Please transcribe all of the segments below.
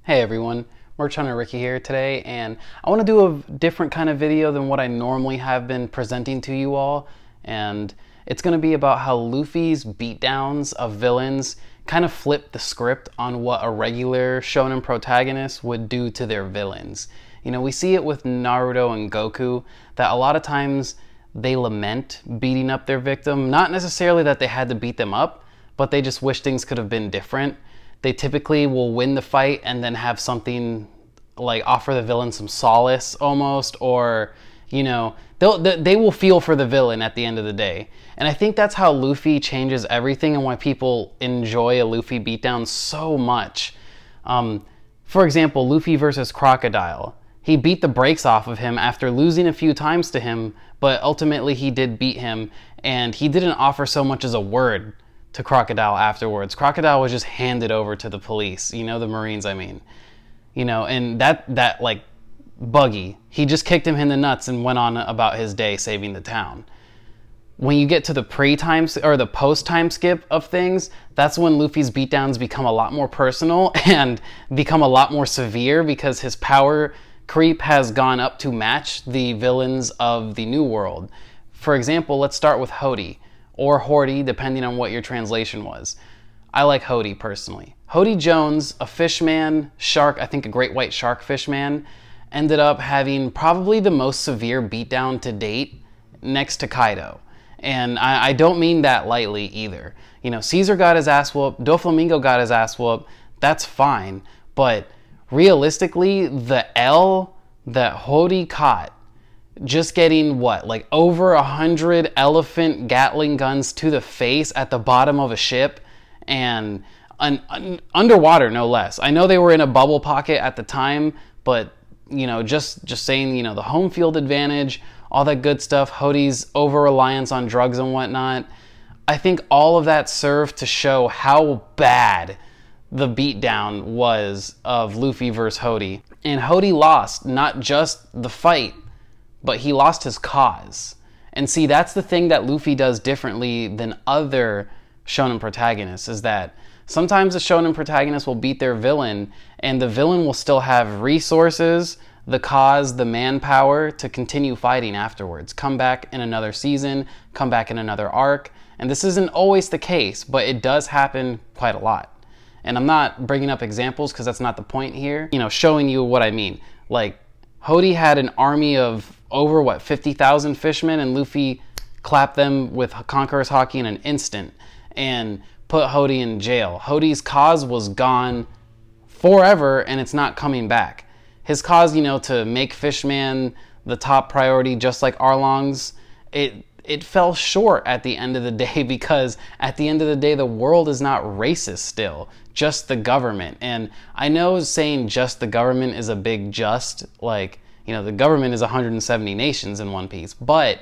Hey everyone, Merch Hunter Ricky here today, and I want to do a different kind of video than what I normally have been presenting to you all, and it's going to be about how Luffy's beatdowns of villains kind of flip the script on what a regular shonen protagonist would do to their villains. You know, we see it with Naruto and Goku, that a lot of times they lament beating up their victim, not necessarily that they had to beat them up, but they just wish things could have been different. They typically will win the fight and then have something like offer the villain some solace almost, or, you know, they will feel for the villain at the end of the day. And I think that's how Luffy changes everything and why people enjoy a Luffy beatdown so much. For example, Luffy versus Crocodile. He beat the brakes off of him after losing a few times to him, but ultimately he did beat him, and he didn't offer so much as a word to Crocodile afterwards. Crocodile was just handed over to the police, you know, the Marines, I mean. You know, and that like Buggy, he just kicked him in the nuts and went on about his day saving the town. When you get to the pre-time or the post-time skip of things, that's when Luffy's beatdowns become a lot more personal and become a lot more severe because his power creep has gone up to match the villains of the New World. For example, let's start with Hody, or Horty, depending on what your translation was. I like Hody personally. Hody Jones, a fishman, shark, I think a great white shark fishman, ended up having probably the most severe beatdown to date next to Kaido. And I don't mean that lightly either. You know, Caesar got his ass whooped, Doflamingo got his ass whooped, that's fine. But realistically, the L that Hody caught, just getting what, like over 100 elephant Gatling guns to the face at the bottom of a ship, and underwater no less. I know they were in a bubble pocket at the time, but you know, just saying, you know, the home field advantage, all that good stuff, Hody's over-reliance on drugs and whatnot, I think all of that served to show how bad the beatdown was of Luffy versus Hody. And Hody lost not just the fight, but he lost his cause. And see, that's the thing that Luffy does differently than other shonen protagonists, is that sometimes a shonen protagonist will beat their villain, and the villain will still have resources, the cause, the manpower to continue fighting afterwards. Come back in another season, come back in another arc. And this isn't always the case, but it does happen quite a lot. And I'm not bringing up examples because that's not the point here. You know, showing you what I mean. Like, Hody had an army of over, what, 50,000 fishmen, and Luffy clapped them with Conqueror's Haki in an instant and put Hody in jail. Hody's cause was gone forever, and it's not coming back. His cause, you know, to make Fishman the top priority, just like Arlong's, it fell short at the end of the day, because at the end of the day, the world is not racist still, just the government. And I know saying just the government is a big just, like, you know, the government is 170 nations in One Piece, but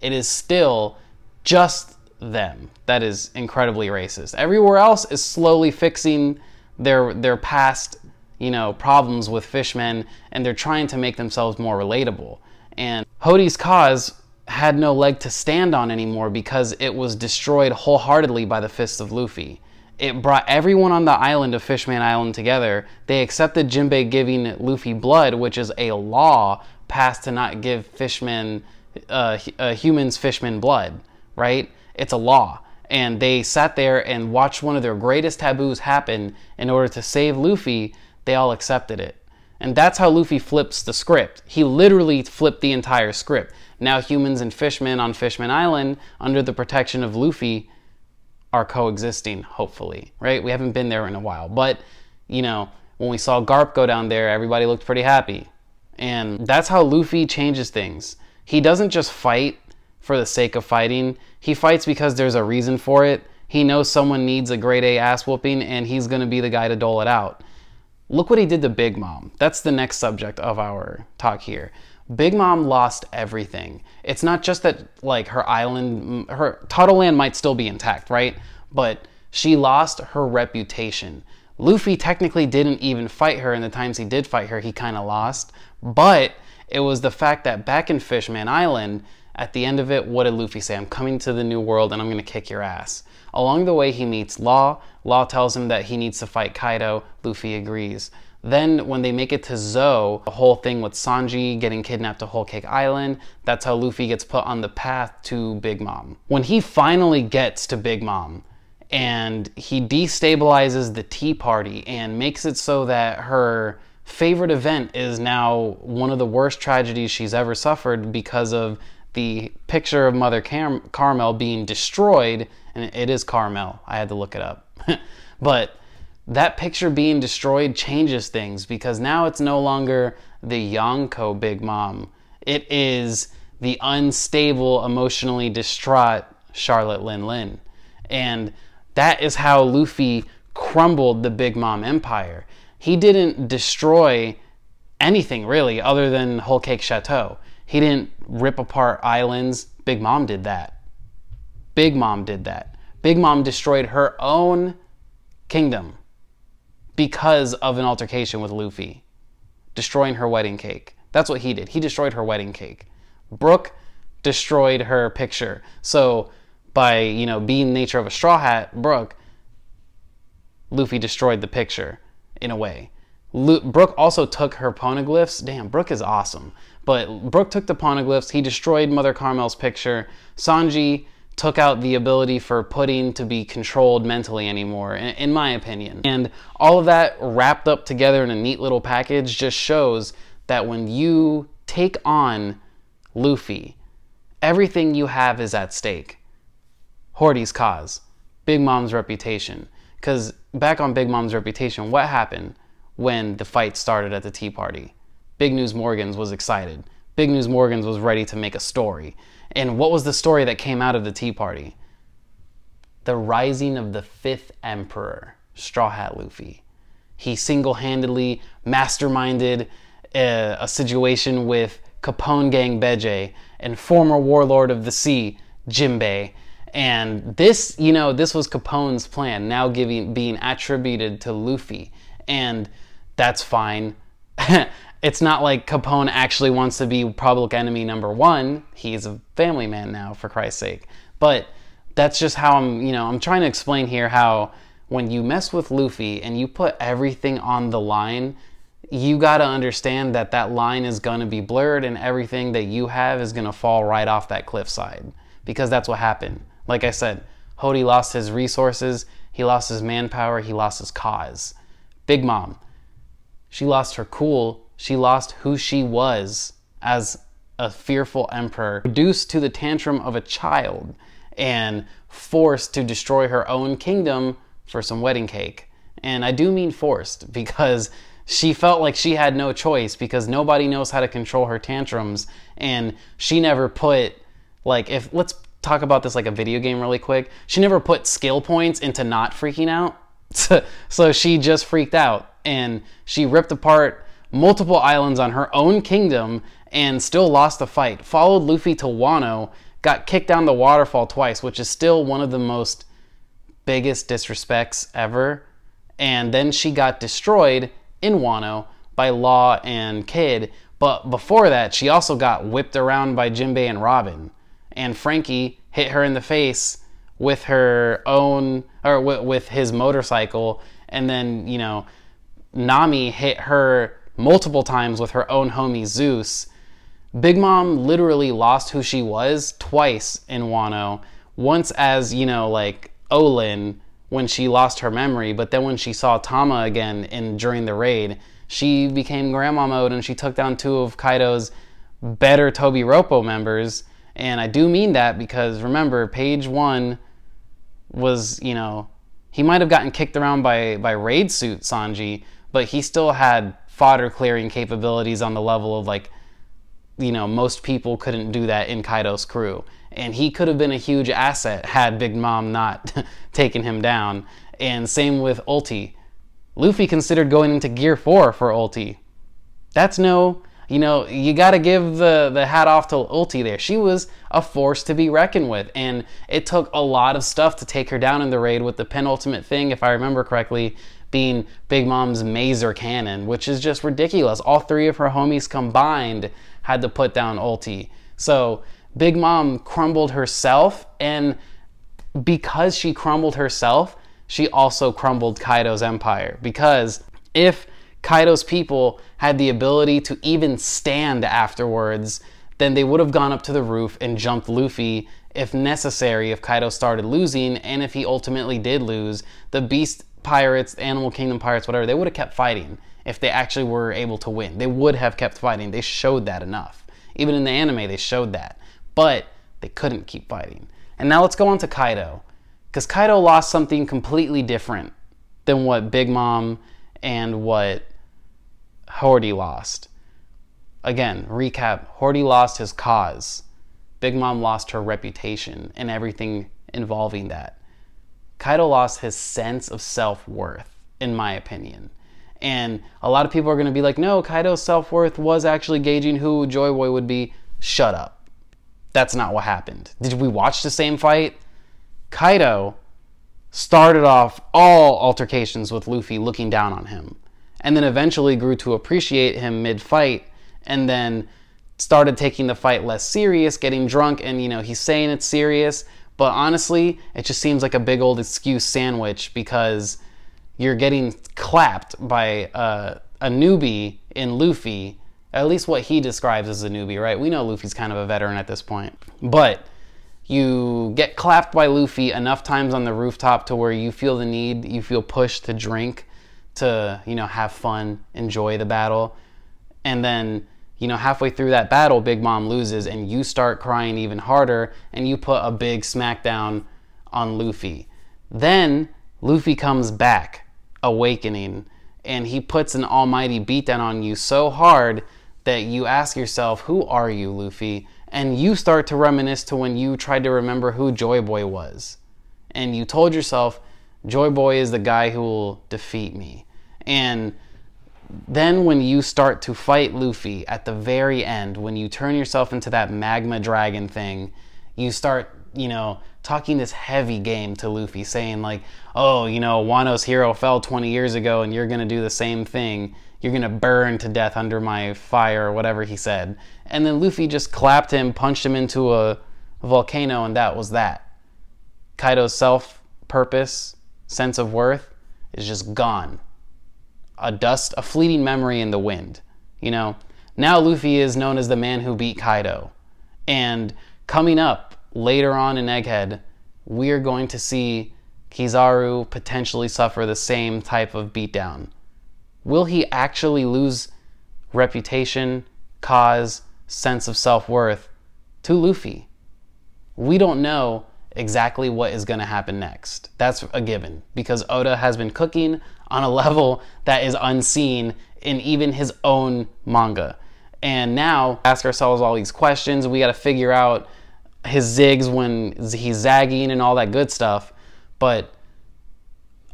it is still just them that is incredibly racist. Everywhere else is slowly fixing their past, you know, problems with fishmen, and they're trying to make themselves more relatable. And Hody's cause had no leg to stand on anymore because it was destroyed wholeheartedly by the fists of Luffy. It brought everyone on the island of Fishman Island together. They accepted Jinbei giving Luffy blood, which is a law passed to not give fishmen, humans fishmen blood, right? It's a law. And they sat there and watched one of their greatest taboos happen in order to save Luffy. They all accepted it. And that's how Luffy flips the script. He literally flipped the entire script. Now humans and fishmen on Fishman Island, under the protection of Luffy, are coexisting, hopefully, right? We haven't been there in a while, but, you know, when we saw Garp go down there, everybody looked pretty happy. And that's how Luffy changes things. He doesn't just fight for the sake of fighting. He fights because there's a reason for it. He knows someone needs a grade A ass whooping, and he's gonna be the guy to dole it out. Look what he did to Big Mom. That's the next subject of our talk here. Big Mom lost everything. It's not just that, like, her island, her Tuttle Land might still be intact, right? But she lost her reputation. Luffy technically didn't even fight her, and the times he did fight her, he kind of lost. But it was the fact that back in Fishman Island, at the end of it, what did Luffy say? I'm coming to the New World and I'm going to kick your ass. Along the way, he meets Law. Law tells him that he needs to fight Kaido. Luffy agrees. Then when they make it to Zou, the whole thing with Sanji getting kidnapped to Whole Cake Island, that's how Luffy gets put on the path to Big Mom. When he finally gets to Big Mom and he destabilizes the Tea Party and makes it so that her favorite event is now one of the worst tragedies she's ever suffered because of the picture of Mother Carmel being destroyed, and it is Carmel, I had to look it up. But that picture being destroyed changes things, because now it's no longer the Yonko Big Mom. It is the unstable, emotionally distraught Charlotte Lin Lin. And that is how Luffy crumbled the Big Mom Empire. He didn't destroy anything really other than Whole Cake Chateau. He didn't rip apart islands. Big Mom did that. Big Mom did that. Big Mom destroyed her own kingdom because of an altercation with Luffy, destroying her wedding cake. That's what he did. He destroyed her wedding cake. Brook destroyed her picture. So by, you know, being the nature of a Straw Hat, Brook, Luffy destroyed the picture in a way. Brook also took her poneglyphs. Damn, Brook is awesome. But Brook took the poneglyphs. He destroyed Mother Carmel's picture. Sanji took out the ability for Pudding to be controlled mentally anymore, in my opinion. And all of that wrapped up together in a neat little package just shows that when you take on Luffy, everything you have is at stake. Horty's cause, Big Mom's reputation. Because back on Big Mom's reputation, what happened when the fight started at the Tea Party? Big News Morgans was excited. Big News Morgans was ready to make a story. And what was the story that came out of the Tea Party? The rising of the 5th Emperor, Straw Hat Luffy. He single-handedly masterminded a situation with Capone Gang Beje and former Warlord of the Sea, Jinbei. And this, you know, this was Capone's plan, now being attributed to Luffy. And that's fine. It's not like Capone actually wants to be public enemy #1. He's a family man now, for Christ's sake. But that's just how I'm trying to explain here how when you mess with Luffy and you put everything on the line, you got to understand that that line is going to be blurred and everything that you have is going to fall right off that cliffside. Because that's what happened. Like I said, Hody lost his resources, he lost his manpower, he lost his cause. Big Mom, she lost her cool, she lost who she was as a fearful emperor, reduced to the tantrum of a child and forced to destroy her own kingdom for some wedding cake. And I do mean forced, because she felt like she had no choice, because nobody knows how to control her tantrums, and she never put, like, let's talk about this like a video game really quick. She never put skill points into not freaking out. So she just freaked out, and she ripped apart multiple islands on her own kingdom and still lost the fight. Followed Luffy to Wano, got kicked down the waterfall twice, which is still one of the most biggest disrespects ever. And then she got destroyed in Wano by Law and Kid. But before that, she also got whipped around by Jinbei and Robin. And Frankie hit her in the face with her own, or with his motorcycle. And then, you know, Nami hit her multiple times with her own homie Zeus. Big Mom literally lost who she was twice in Wano. Once as, you know, like Olin, when she lost her memory, but then when she saw Tama again during the raid, she became grandma mode and she took down 2 of Kaido's better Toby Roppo members. And I do mean that because, remember, page 1 was, you know, he might have gotten kicked around by Raid Suit Sanji, but he still had fodder clearing capabilities on the level of, like, you know, most people couldn't do that in Kaido's crew. And he could have been a huge asset had Big Mom not taken him down. And same with Ulti. Luffy considered going into Gear 4 for Ulti. That's no, you know, you gotta give the hat off to Ulti there. She was a force to be reckoned with. And it took a lot of stuff to take her down in the raid, with the penultimate thing, if I remember correctly, being Big Mom's Mazer Cannon, which is just ridiculous. All 3 of her homies combined had to put down Ulti. So Big Mom crumbled herself, and because she crumbled herself, she also crumbled Kaido's empire. Because if Kaido's people had the ability to even stand afterwards, then they would have gone up to the roof and jumped Luffy if necessary, if Kaido started losing, and if he ultimately did lose. The Beast Pirates, Animal Kingdom Pirates, whatever, they would have kept fighting if they actually were able to win. They would have kept fighting. They showed that enough. Even in the anime, they showed that. But they couldn't keep fighting. And now let's go on to Kaido. Because Kaido lost something completely different than what Big Mom and what Hody lost. Again, recap, Hody lost his cause. Big Mom lost her reputation and everything involving that. Kaido lost his sense of self-worth, in my opinion. And a lot of people are going to be like, no, Kaido's self-worth was actually gauging who Joy Boy would be. Shut up. That's not what happened. Did we watch the same fight? Kaido started off all altercations with Luffy looking down on him, and then eventually grew to appreciate him mid-fight, and then started taking the fight less serious, getting drunk, and he's saying it's serious, but honestly, it just seems like a big old excuse sandwich because you're getting clapped by a newbie in Luffy, at least what he describes as a newbie, right? We know Luffy's kind of a veteran at this point, but you get clapped by Luffy enough times on the rooftop to where you feel the need, you feel pushed to drink, to, have fun, enjoy the battle. And then, halfway through that battle, Big Mom loses and you start crying even harder and you put a big smackdown on Luffy. Then Luffy comes back, awakening, and he puts an almighty beatdown on you so hard that you ask yourself, who are you, Luffy? And you start to reminisce to when you tried to remember who Joy Boy was. And you told yourself, Joy Boy is the guy who will defeat me. And then when you start to fight Luffy at the very end, when you turn yourself into that magma dragon thing, you start, talking this heavy game to Luffy, saying like, oh, Wano's hero fell 20 years ago and you're going to do the same thing. You're going to burn to death under my fire, or whatever he said. And then Luffy just clapped him, punched him into a volcano, and that was that. Kaido's self-purpose, sense of worth is just gone. A fleeting memory in the wind. Now Luffy is known as the man who beat Kaido. And coming up later on in Egghead, we're going to see Kizaru potentially suffer the same type of beatdown. Will he actually lose reputation, cause, sense of self-worth to Luffy? We don't know exactly what is going to happen next. That's a given, because Oda has been cooking on a level that is unseen in even his own manga. And now, ask ourselves all these questions. We got to figure out his zigs when he's zagging and all that good stuff. But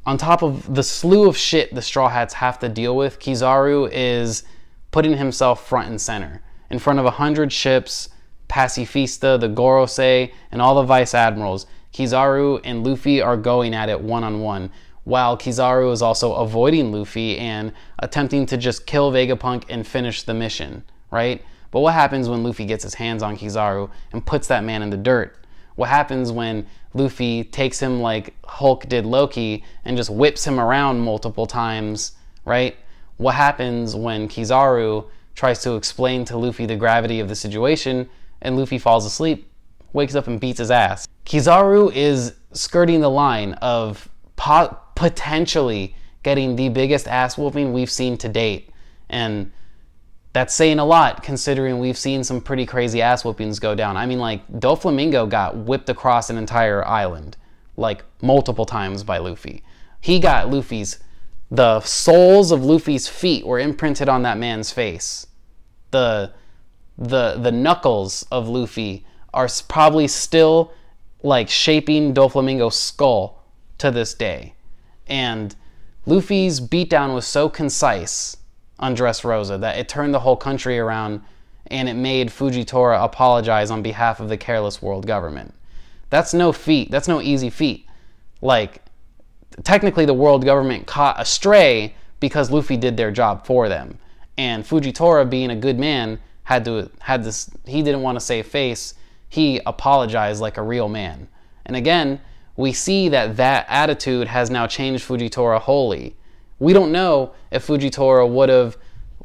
on top of the slew of shit the Straw Hats have to deal with, Kizaru is putting himself front and center. In front of 100 ships, Pacifista, the Gorosei, and all the Vice Admirals, Kizaru and Luffy are going at it one-on-one, while Kizaru is also avoiding Luffy and attempting to just kill Vegapunk and finish the mission, right? But what happens when Luffy gets his hands on Kizaru and puts that man in the dirt? What happens when Luffy takes him like Hulk did Loki and just whips him around multiple times, right? What happens when Kizaru tries to explain to Luffy the gravity of the situation and Luffy falls asleep, wakes up and beats his ass? Kizaru is skirting the line of potentially getting the biggest ass whooping we've seen to date. And that's saying a lot, considering we've seen some pretty crazy ass whoopings go down. I mean, like, Doflamingo got whipped across an entire island, like, multiple times by Luffy. He got the soles of Luffy's feet were imprinted on that man's face. The knuckles of Luffy are probably still, like, shaping Doflamingo's skull to this day. And Luffy's beatdown was so concise on Dressrosa that it turned the whole country around, and it made Fujitora apologize on behalf of the careless world government. That's no feat. That's no easy feat. Like, technically the world government caught astray because Luffy did their job for them. And Fujitora, being a good man, had this, he didn't want to save face. He apologized like a real man. And again, we see that attitude has now changed Fujitora wholly. We don't know if Fujitora would have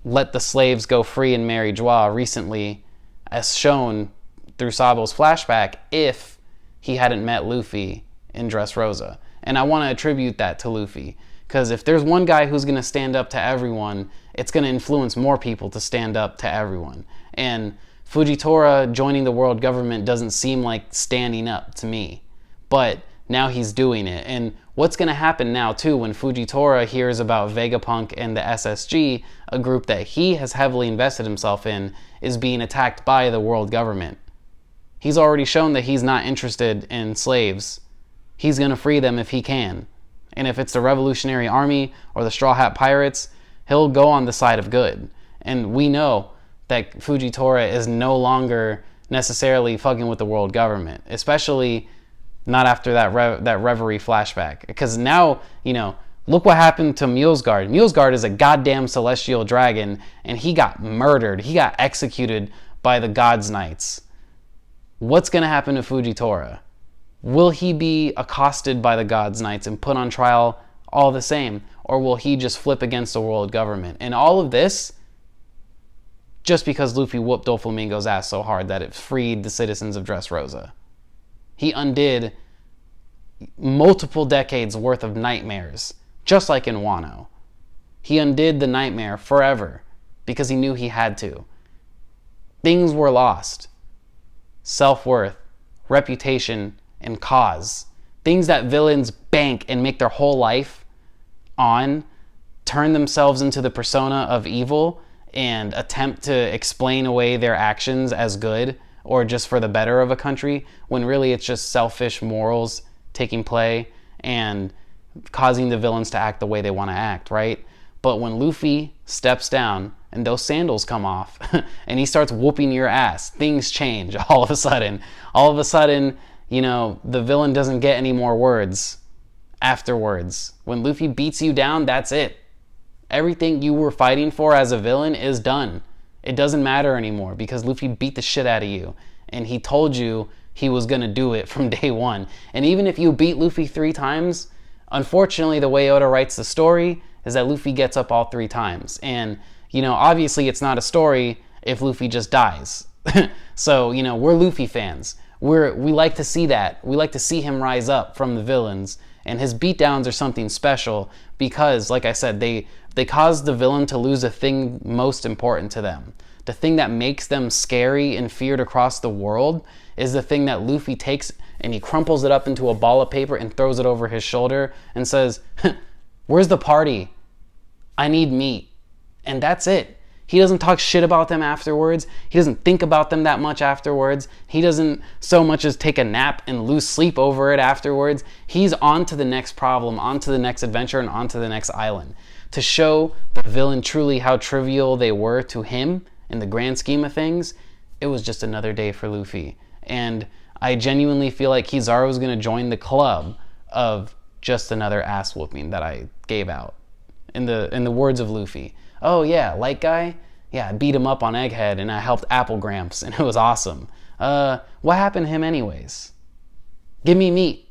let the slaves go free and marry Joie recently, as shown through Sabo's flashback, if he hadn't met Luffy in Dressrosa. And I want to attribute that to Luffy, because if there's one guy who's going to stand up to everyone, it's going to influence more people to stand up to everyone. And Fujitora joining the world government doesn't seem like standing up to me, but now he's doing it. And what's going to happen now too when Fujitora hears about Vegapunk and the SSG, a group that he has heavily invested himself in, is being attacked by the world government. He's already shown that he's not interested in slaves. He's going to free them if he can. And if it's the Revolutionary Army or the Straw Hat Pirates, he'll go on the side of good. And we know that Fujitora is no longer necessarily fucking with the world government, especially not after that Reverie flashback. Because now, you know, look what happened to Mulesguard. Mulesguard is a goddamn celestial dragon, and he got murdered. He got executed by the God's Knights. What's going to happen to Fujitora? Will he be accosted by the God's Knights and put on trial all the same? Or will he just flip against the world government? And all of this, just because Luffy whooped Doflamingo's ass so hard that it freed the citizens of Dressrosa. He undid multiple decades worth of nightmares, just like in Wano. He undid the nightmare forever because he knew he had to. Things were lost. Self-worth, reputation, and cause. Things that villains bank and make their whole life on, turn themselves into the persona of evil and attempt to explain away their actions as good or just for the better of a country, when really it's just selfish morals taking play and causing the villains to act the way they want to act, right? But when Luffy steps down and those sandals come off and he starts whooping your ass, things change all of a sudden. All of a sudden, you know, the villain doesn't get any more words afterwards. When Luffy beats you down, that's it. Everything you were fighting for as a villain is done. It doesn't matter anymore because Luffy beat the shit out of you. And he told you he was going to do it from day one. And even if you beat Luffy 3 times, unfortunately the way Oda writes the story is that Luffy gets up all 3 times. And, you know, obviously it's not a story if Luffy just dies. So, you know, we're Luffy fans. We like to see that. We like to see him rise up from the villains. And his beatdowns are something special because, like I said, they cause the villain to lose a thing most important to them. The thing that makes them scary and feared across the world is the thing that Luffy takes and he crumples it up into a ball of paper and throws it over his shoulder and says, "Where's the party? I need meat." And that's it. He doesn't talk shit about them afterwards. He doesn't think about them that much afterwards. He doesn't so much as take a nap and lose sleep over it afterwards. He's on to the next problem, on to the next adventure, and on to the next island. To show the villain truly how trivial they were to him in the grand scheme of things, it was just another day for Luffy. And I genuinely feel like Kizaru is going to join the club of just another ass whooping that I gave out. In the words of Luffy. Oh yeah, light guy? Yeah, I beat him up on Egghead and I helped Apple Gramps and it was awesome. What happened to him anyways? Give me meat.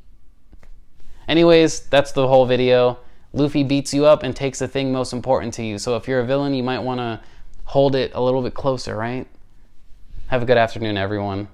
Anyways, that's the whole video. Luffy beats you up and takes the thing most important to you. So if you're a villain, you might want to hold it a little bit closer, right? Have a good afternoon, everyone.